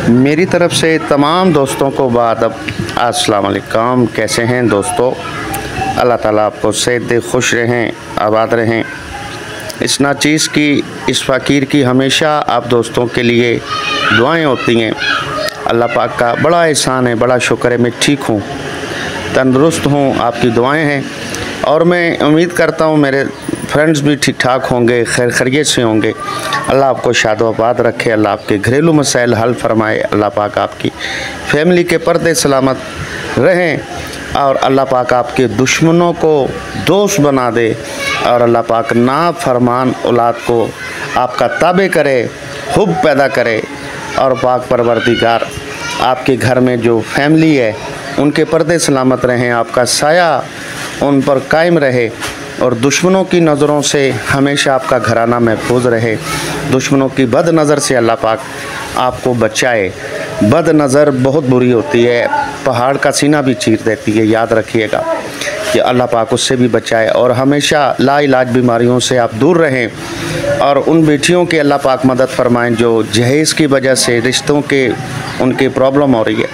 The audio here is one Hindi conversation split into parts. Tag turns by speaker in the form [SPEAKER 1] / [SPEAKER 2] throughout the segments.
[SPEAKER 1] मेरी तरफ से तमाम दोस्तों को बादब अस्सलाम वालेकुम। कैसे हैं दोस्तों? अल्लाह ताला आपको सेहत दे, खुश रहें, आबाद रहें। इस नाचीज़ की, इस फ़कीर की हमेशा आप दोस्तों के लिए दुआएं होती हैं। अल्लाह पाक का बड़ा एहसान है, बड़ा शुक्र है, मैं ठीक हूँ, तंदुरुस्त हूँ, आपकी दुआएं हैं। और मैं उम्मीद करता हूँ मेरे फ्रेंड्स भी ठीक ठाक होंगे, खैर खैरियत से होंगे। अल्लाह आपको शादोआबाद रखे, अल्लाह आपके घरेलू मसाइल हल फरमाए, अल्लाह पाक आपकी फैमिली के पर्दे सलामत रहें और अल्लाह पाक आपके दुश्मनों को दोस्त बना दे और अल्लाह पाक नाफरमान औलाद को आपका ताबे करे, हुब पैदा करे और पाक परवरदिगार आपके घर में जो फैमिली है उनके पर्दे सलामत रहें, आपका साया उन पर कायम रहे और दुश्मनों की नज़रों से हमेशा आपका घराना महफूज रहे। दुश्मनों की बद नज़र से अल्लाह पाक आपको बचाए। बद नज़र बहुत बुरी होती है, पहाड़ का सीना भी चीर देती है, याद रखिएगा कि अल्लाह पाक उससे भी बचाए और हमेशा लाइलाज बीमारियों से आप दूर रहें। और उन बेटियों के अल्लाह पाक मदद फरमाएं जो जहेज़ की वजह से रिश्तों के उनकी प्रॉब्लम हो रही है,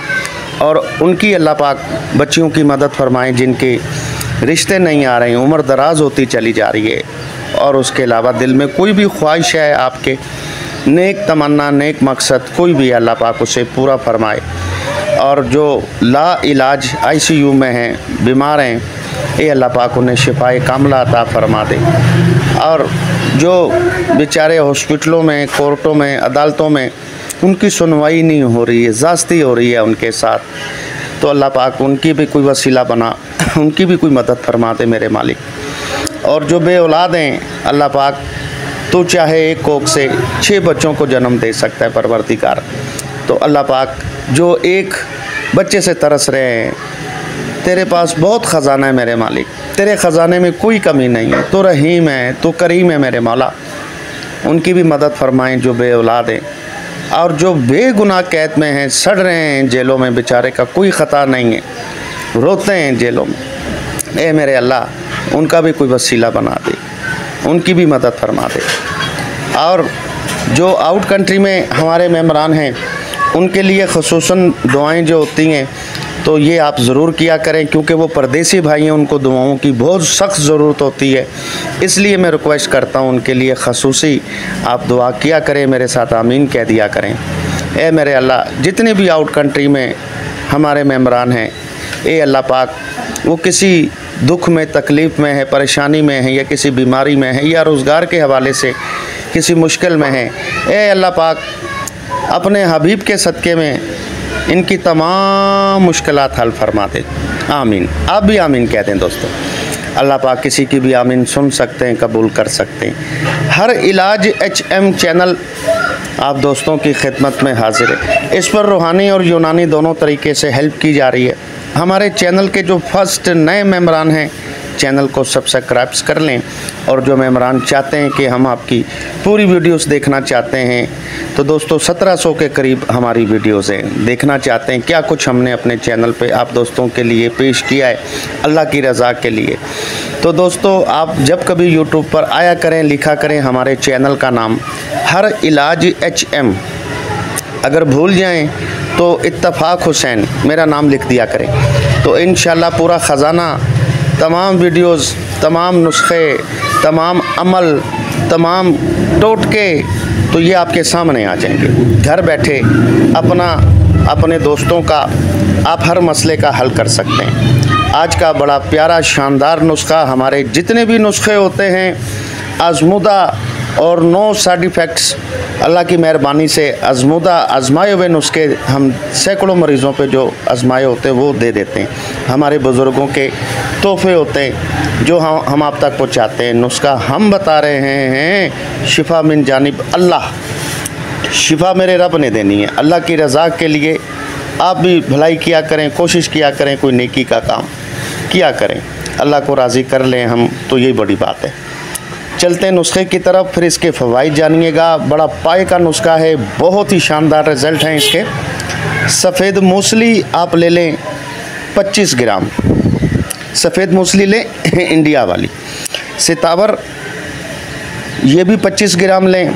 [SPEAKER 1] और उनकी अल्लाह पाक बच्चियों की मदद फरमाएं जिनके रिश्ते नहीं आ रहे हैं, उम्र दराज होती चली जा रही है। और उसके अलावा दिल में कोई भी ख्वाहिश है आपके, नेक तमन्ना, नेक मकसद, कोई भी अल्लाह पाक उसे पूरा फरमाए। और जो ला इलाज ICU में हैं, बीमार हैं, ये अल्लाह पाक उन्हें शिफाए कामला अता फरमा दे। और जो बेचारे हॉस्पिटलों में, कोर्टों में, अदालतों में उनकी सुनवाई नहीं हो रही है, ज़्यादती हो रही है उनके साथ, तो अल्लाह पाक उनकी भी कोई वसीला बना, उनकी भी कोई मदद फरमा दे मेरे मालिक। और जो बे औलाद हैं, अल्लाह पाक तो चाहे एक कोख से 6 बच्चों को जन्म दे सकता है परवरदिगार। तो अल्लाह पाक जो एक बच्चे से तरस रहे हैं, तेरे पास बहुत ख़जाना है मेरे मालिक, तेरे ख़जाने में कोई कमी नहीं है, तो रहीम है, तो करीम है मेरे मौला। उनकी भी मदद फरमाएँ जो बे औलाद हैं और जो बेगुनाह कैद में हैं, सड़ रहे हैं जेलों में, बेचारे का कोई ख़ता नहीं है, रोते हैं जेलों में। ए मेरे अल्लाह, उनका भी कोई वसीला बना दे, उनकी भी मदद फरमा दे। और जो आउट कंट्री में हमारे मेम्बरान हैं उनके लिए ख़ुसूसन दुआएं जो होती हैं तो ये आप ज़रूर किया करें, क्योंकि वो परदेसी भाई हैं, उनको दुआओं की बहुत सख्त ज़रूरत होती है। इसलिए मैं रिक्वेस्ट करता हूँ उनके लिए ख़ुसूसी आप दुआ किया करें, मेरे साथ आमीन कह दिया करें। ए मेरे अल्लाह, जितने भी आउट कंट्री में हमारे मेम्बरान हैं, ए अल्लाह पाक वो किसी दुख में, तकलीफ़ में है, परेशानी में है, या किसी बीमारी में है, या रोज़गार के हवाले से किसी मुश्किल में है, ए अल्लाह पाक अपने हबीब के सदक़े में इनकी तमाम मुश्किलात हल फरमा दे। आमीन। आप भी आमीन कह दें दोस्तों। अल्लाह पाक किसी की भी आमीन सुन सकते हैं, कबूल कर सकते हैं। हर इलाज HM चैनल आप दोस्तों की खिदमत में हाजिर है। इस पर रूहानी और यूनानी दोनों तरीके से हेल्प की जा रही है। हमारे चैनल के जो फर्स्ट नए मेम्बरान हैं, चैनल को सब्सक्राइब कर लें। और जो मेम्बरान चाहते हैं कि हम आपकी पूरी वीडियोस देखना चाहते हैं, तो दोस्तों 1700 के करीब हमारी वीडियोस हैं, देखना चाहते हैं क्या कुछ हमने अपने चैनल पे आप दोस्तों के लिए पेश किया है अल्लाह की रज़ा के लिए। तो दोस्तों आप जब कभी यूट्यूब पर आया करें, लिखा करें हमारे चैनल का नाम हर इलाज HM। अगर भूल जाएं तो इत्तफाक हुसैन मेरा नाम लिख दिया करें, तो इंशाल्लाह पूरा ख़जाना, तमाम वीडियोस, तमाम नुस्खे, तमाम अमल, तमाम टोटके, तो ये आपके सामने आ जाएंगे। घर बैठे अपने दोस्तों का आप हर मसले का हल कर सकते हैं। आज का बड़ा प्यारा शानदार नुस्खा, हमारे जितने भी नुस्खे होते हैं आज़मूदा और नो साइड इफ़ेक्ट्स, अल्लाह की मेहरबानी से आज़मूदा, आज़माए हुए नुस्खे हम सैकड़ों मरीज़ों पे जो आज़माए होते हैं वो दे देते हैं। हमारे बुज़ुर्गों के तोहफ़े होते हैं जो हम आप तक पहुँचाते हैं। नुस्खा हम बता रहे हैं, शिफा मिन जानिब अल्लाह, शिफा मेरे रब ने देनी है। अल्लाह की रज़ा के लिए आप भी भलाई किया करें, कोशिश किया करें, कोई नेकी का काम किया करें, अल्लाह को राज़ी कर लें हम, तो यही बड़ी बात है। चलते हैं नुस्खे की तरफ, फिर इसके फ़वाइद जानिएगा। बड़ा पाए का नुस्खा है, बहुत ही शानदार रिज़ल्ट हैं इसके। सफ़ेद मूसली आप ले लें 25 ग्राम, सफ़ेद मूसली लें इंडिया वाली। सितावर ये भी 25 ग्राम लें।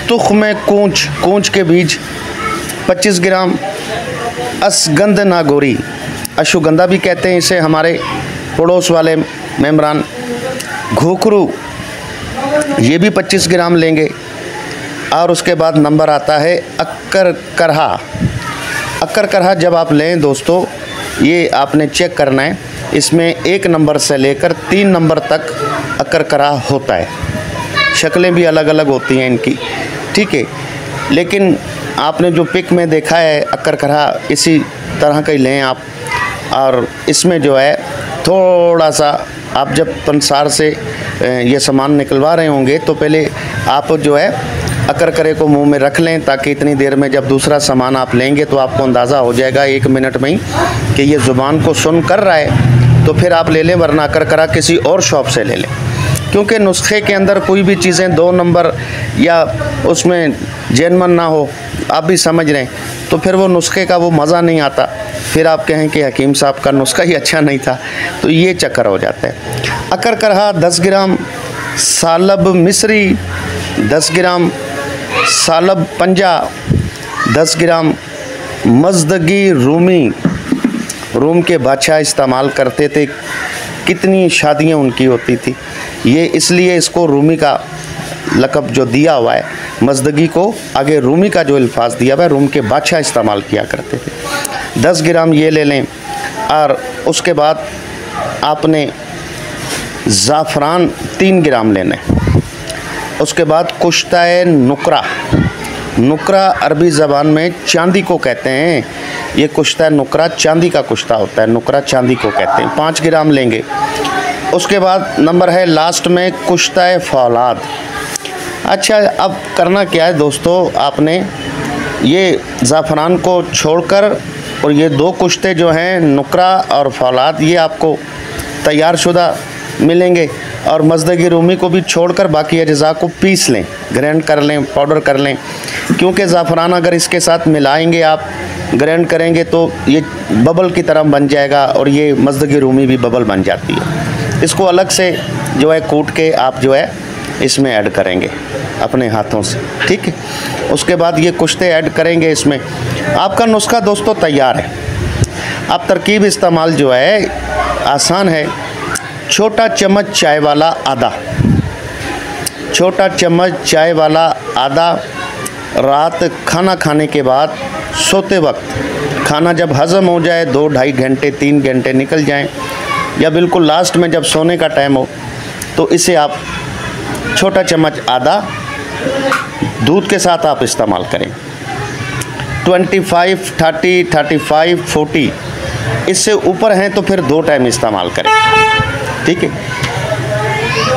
[SPEAKER 1] तुख में कूंच के बीज 25 ग्राम असगंध नागौरी, अश्वगंधा भी कहते हैं इसे हमारे पड़ोस वाले मेम्बरान। घोखरू ये भी 25 ग्राम लेंगे। और उसके बाद नंबर आता है अक्कर करहा। अक्कर करहा जब आप लें दोस्तों, ये आपने चेक करना है, इसमें 1 नंबर से लेकर 3 नंबर तक अक्कर करहा होता है। शक्लें भी अलग अलग होती हैं इनकी, ठीक है, लेकिन आपने जो पिक में देखा है अक्कर करहा इसी तरह का ही लें आप। और इसमें जो है थोड़ा सा आप जब पंसार से ये सामान निकलवा रहे होंगे तो पहले आप जो है अक्कर करे को मुंह में रख लें, ताकि इतनी देर में जब दूसरा सामान आप लेंगे तो आपको अंदाज़ा हो जाएगा 1 मिनट में ही कि ये ज़ुबान को सुन कर रहा है, तो फिर आप ले लें, वरना अक्कर करा किसी और शॉप से ले लें। क्योंकि नुस्खे के अंदर कोई भी चीज़ें 2 नंबर या उसमें जेनमन ना हो, आप भी समझ रहे हैं, तो फिर वो नुस्खे का वो मज़ा नहीं आता। फिर आप कहें कि हकीम साहब का नुस्खा ही अच्छा नहीं था, तो ये चक्कर हो जाता है। अक्कर करहा 10 ग्राम, सालब मिस्री 10 ग्राम, सालब पंजा 10 ग्राम, मज़दगी रूमी, रूम के बादशाह इस्तेमाल करते थे, कितनी शादियां उनकी होती थी, ये इसलिए इसको रूमी का लक़ब जो दिया हुआ है, मज़दगी को आगे रूमी का जो अल्फाज दिया हुआ है, रूम के बादशाह इस्तेमाल किया करते थे। 10 ग्राम ये ले लें। और उसके बाद आपने ज़ाफ़रान 3 ग्राम लेना है। उसके बाद कुश्ता नुकरा, नुकरा अरबी ज़बान में चांदी को कहते हैं। ये कुश्ता नुकरा चांदी का कुश्ता होता है, नुकरा चांदी को कहते हैं, 5 ग्राम लेंगे। उसके बाद नंबर है लास्ट में कुश्ता फौलाद। अच्छा, अब करना क्या है दोस्तों, आपने ये ज़ाफ़रान को छोड़कर और ये 2 कुश्ते जो हैं नुकरा और फौलाद, ये आपको तैयार शुदा मिलेंगे। और मज़दगी रूमी को भी छोड़कर बाकी अज़ा को पीस लें, ग्राइंड कर लें, पाउडर कर लें। क्योंकि ज़ाफ़रान अगर इसके साथ मिलाएंगे, आप ग्राइंड करेंगे तो ये बबल की तरह बन जाएगा, और ये मज़दगी रूमी भी बबल बन जाती है। इसको अलग से जो है कूट के आप जो है इसमें ऐड करेंगे अपने हाथों से, ठीक है। उसके बाद ये कुश्ते ऐड करेंगे इसमें, आपका नुस्खा दोस्तों तैयार है। आप तरकीब इस्तेमाल जो है आसान है। छोटा चम्मच चाय वाला आधा, छोटा चम्मच चाय वाला आधा, रात खाना खाने के बाद सोते वक्त, खाना जब हज़म हो जाए 2-2.5 घंटे 3 घंटे निकल जाएं, या बिल्कुल लास्ट में जब सोने का टाइम हो, तो इसे आप छोटा चम्मच आधा दूध के साथ आप इस्तेमाल करें। 25, 30, 35, 40 इससे ऊपर हैं तो फिर 2 टाइम इस्तेमाल करें, ठीक है।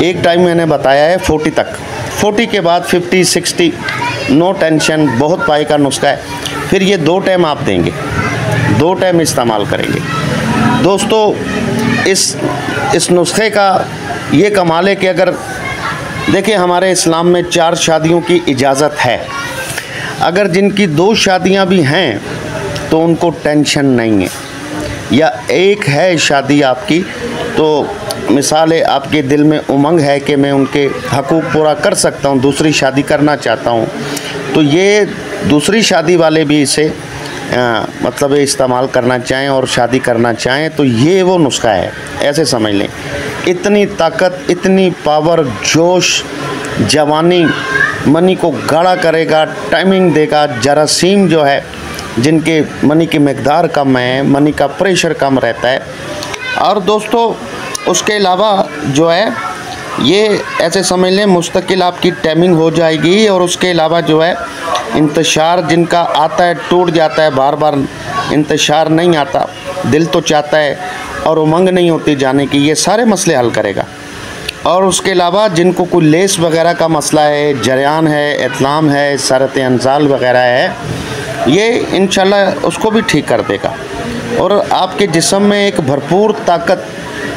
[SPEAKER 1] एक टाइम मैंने बताया है 40 तक, 40 के बाद 50, 60 नो टेंशन, बहुत पाए का नुस्खा है। फिर ये 2 टाइम आप देंगे, 2 टाइम इस्तेमाल करेंगे। दोस्तों इस नुस्खे का ये कमाल है कि अगर देखिए हमारे इस्लाम में 4 शादियों की इजाज़त है। अगर जिनकी 2 शादियां भी हैं तो उनको टेंशन नहीं है, या एक है शादी आपकी, तो मिसाल है आपके दिल में उमंग है कि मैं उनके हकूक़ पूरा कर सकता हूँ, दूसरी शादी करना चाहता हूँ, तो ये दूसरी शादी वाले भी इसे मतलब इस्तेमाल करना चाहें और शादी करना चाहें तो ये वो नुस्खा है, ऐसे समझ लें। इतनी ताकत, इतनी पावर, जोश, जवानी, मनी को गाढ़ा करेगा, टाइमिंग देगा। जरासीम जो है जिनके मनी की मकदार कम है, मनी का प्रेशर कम रहता है। और दोस्तों उसके अलावा जो है ये ऐसे समझ लें मुस्तकिल आपकी टाइमिंग हो जाएगी। और उसके अलावा जो है इंतशार जिनका आता है टूट जाता है, बार बार इंतशार नहीं आता, दिल तो चाहता है और उमंग नहीं होती जाने की, ये सारे मसले हल करेगा। और उसके अलावा जिनको कोई लेस वगैरह का मसला है, जरियान है, इतलाम है, सरत अंजाल वगैरह है, ये इंशाल्लाह उसको भी ठीक कर देगा। और आपके जिस्म में एक भरपूर ताकत,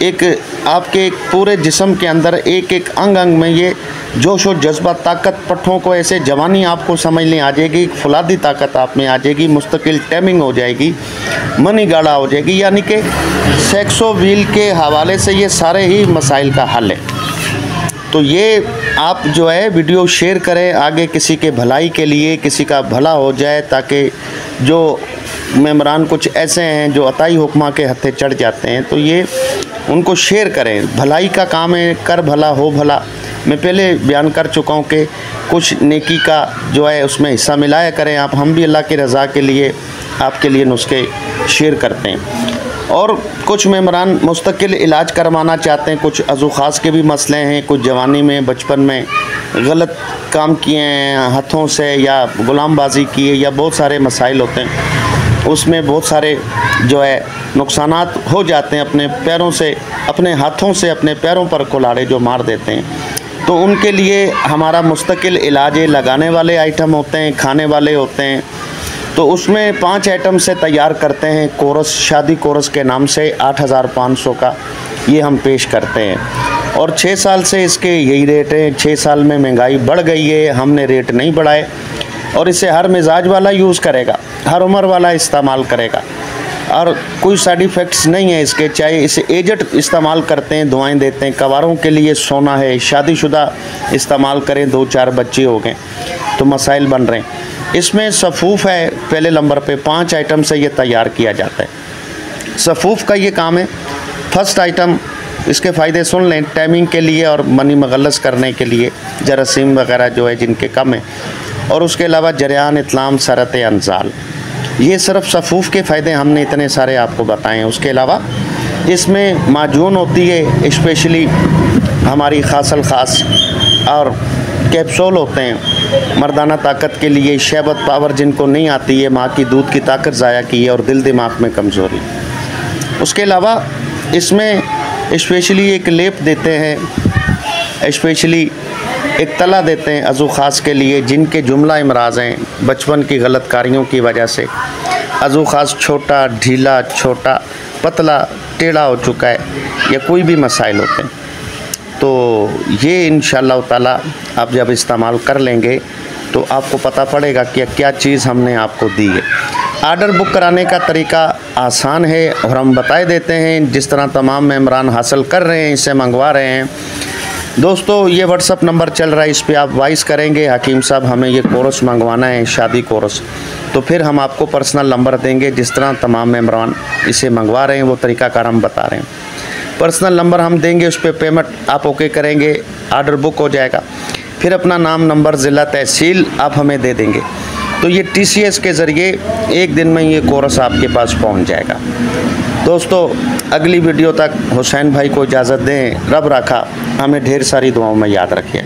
[SPEAKER 1] एक आपके एक पूरे जिस्म के अंदर एक एक अंग अंग में ये जोश और जज्बा, ताकत, पट्ठों को ऐसे जवानी आपको समझ लें आ जाएगी, फुलादी ताकत आप में आ जाएगी, मुस्तकिल टाइमिंग हो जाएगी, मनी गाढ़ा हो जाएगी। यानी कि सेक्सो व्हील के हवाले से ये सारे ही मसाइल का हल है। तो ये आप जो है वीडियो शेयर करें आगे, किसी के भलाई के लिए, किसी का भला हो जाए, ताकि जो मेम्बरान कुछ ऐसे हैं जो अताई हुक्मा के हत्थे चढ़ जाते हैं, तो ये उनको शेयर करें। भलाई का काम है, कर भला हो भला। मैं पहले बयान कर चुका हूँ कि कुछ नेकी का जो है उसमें हिस्सा मिलाया करें आप। हम भी अल्लाह की रज़ा के लिए आपके लिए नुस्खे शेयर करते हैं। और कुछ मेम्बरान मुस्तकिल इलाज करवाना चाहते हैं, कुछ अज़ू ख़ास के भी मसले हैं, कुछ जवानी में बचपन में गलत काम किए हैं हाथों से या ग़ुलामबाजी की है, या बहुत सारे मसाइल होते हैं, उसमें बहुत सारे जो है नुकसानात हो जाते हैं। अपने पैरों से, अपने हाथों से अपने पैरों पर कुल्हाड़े जो मार देते हैं, तो उनके लिए हमारा मुस्तकिल इलाज है। लगाने वाले आइटम होते हैं, खाने वाले होते हैं, तो उसमें 5 आइटम से तैयार करते हैं कोरस, शादी कोरस के नाम से 8500 का ये हम पेश करते हैं। और 6 साल से इसके यही रेट है। 6 साल में महंगाई बढ़ गई है, हमने रेट नहीं बढ़ाए। और इसे हर मिजाज वाला यूज़ करेगा, हर उम्र वाला इस्तेमाल करेगा, और कोई साइड इफ़ेक्ट्स नहीं है इसके। चाहे इसे एजेड इस्तेमाल करते हैं, दुआएं देते हैं, कवारों के लिए सोना है, शादीशुदा इस्तेमाल करें, 2-4 बच्चे हो गए तो मसाइल बन रहे हैं। इसमें सफ़ूफ़ है पहले नंबर पे, 5 आइटम से ये तैयार किया जाता है। सफ़ूफ़ का ये काम है। फर्स्ट आइटम, इसके फ़ायदे सुन लें, टाइमिंग के लिए और मनी मगलस करने के लिए, जरासीम वगैरह जो है जिनके कम है, और उसके अलावा जरियान इतलाम सरत अंजाल। ये सिर्फ सफ़ूफ़ के फ़ायदे हमने इतने सारे आपको बताए हैं। उसके अलावा इसमें माजून होती है स्पेशली हमारी ख़ासल ख़ास, और कैप्सूल होते हैं मर्दाना ताकत के लिए, शहबत पावर जिनको नहीं आती है, माँ की दूध की ताकत ज़ाया की है, और दिल दिमाग में कमज़ोरी। उसके अलावा इसमें स्पेशली एक लेप देते हैं, स्पेशली एक तला देते हैं अज़ू ख़ास के लिए, जिनके जुमला इमराज़ हैं बचपन की गलत कारियों की वजह से। अज़ू ख़ास छोटा, ढीला, छोटा, पतला, टेढ़ा हो चुका है, या कोई भी मसाइल होते हैं, तो ये इंशाअल्लाह ताला आप जब इस्तेमाल कर लेंगे तो आपको पता पड़ेगा कि क्या चीज़ हमने आपको दी है। आर्डर बुक कराने का तरीका आसान है और हम बताए देते हैं, जिस तरह तमाम मेम्बरान हासिल कर रहे हैं, इससे मंगवा रहे हैं। दोस्तों, ये व्हाट्सअप नंबर चल रहा है, इस पर आप वॉइस करेंगे हकीम साहब हमें ये कोर्स मंगवाना है, शादी कोर्स, तो फिर हम आपको पर्सनल नंबर देंगे। जिस तरह तमाम मेम्बरान इसे मंगवा रहे हैं वो तरीक़ाकार हम बता रहे हैं। पर्सनल नंबर हम देंगे, उस पर पेमेंट आप ओके करेंगे, आर्डर बुक हो जाएगा। फिर अपना नाम, नंबर, ज़िला, तहसील आप हमें दे देंगे, तो ये TCS के ज़रिए 1 दिन में ये कोर्स आपके पास पहुंच जाएगा। दोस्तों, अगली वीडियो तक हुसैन भाई को इजाज़त दें। रब राखा हमें ढेर सारी दुआओं में याद रखें।